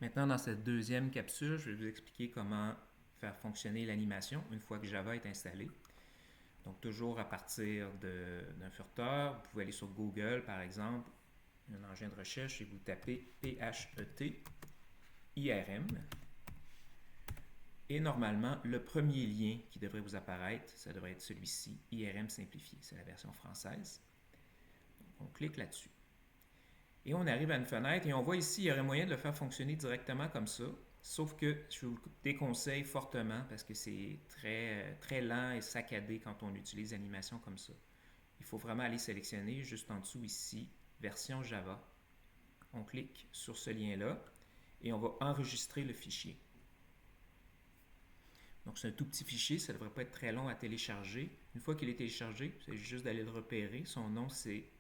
Maintenant, dans cette deuxième capsule, je vais vous expliquer comment faire fonctionner l'animation une fois que Java est installé. Donc, toujours à partir d'un furteur, vous pouvez aller sur Google, par exemple, un engin de recherche, et vous tapez PHET IRM. Et normalement, le premier lien qui devrait vous apparaître, ça devrait être celui-ci, IRM simplifié. C'est la version française. Donc, on clique là-dessus. Et on arrive à une fenêtre et on voit ici, il y aurait moyen de le faire fonctionner directement comme ça. Sauf que je vous le déconseille fortement parce que c'est très lent et saccadé quand on utilise l'animation comme ça. Il faut vraiment aller sélectionner juste en dessous ici, version Java. On clique sur ce lien-là et on va enregistrer le fichier. Donc c'est un tout petit fichier, ça ne devrait pas être très long à télécharger. Une fois qu'il est téléchargé, c'est juste d'aller le repérer. Son nom c'est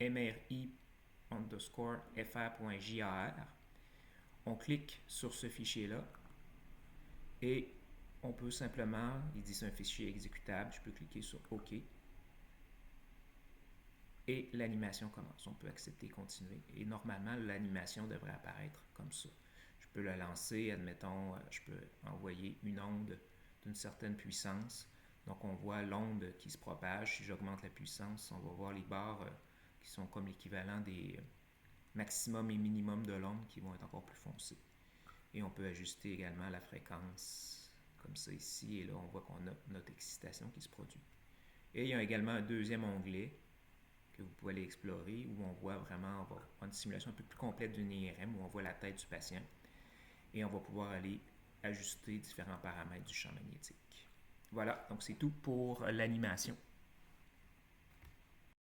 mri_fr.jar. On clique sur ce fichier-là et on peut simplement, il dit c'est un fichier exécutable, je peux cliquer sur OK et l'animation commence. On peut accepter continuer et normalement l'animation devrait apparaître comme ça. Je peux la lancer, admettons, je peux envoyer une onde d'une certaine puissance. Donc on voit l'onde qui se propage. Si j'augmente la puissance, on va voir les barres qui sont comme l'équivalent des maximum et minimum de l'onde qui vont être encore plus foncées. Et on peut ajuster également la fréquence, comme ça ici, et là on voit qu'on a notre excitation qui se produit. Et il y a également un deuxième onglet que vous pouvez aller explorer où on voit vraiment, on va avoir une simulation un peu plus complète d'une IRM où on voit la tête du patient et on va pouvoir aller ajuster différents paramètres du champ magnétique. Voilà, donc c'est tout pour l'animation.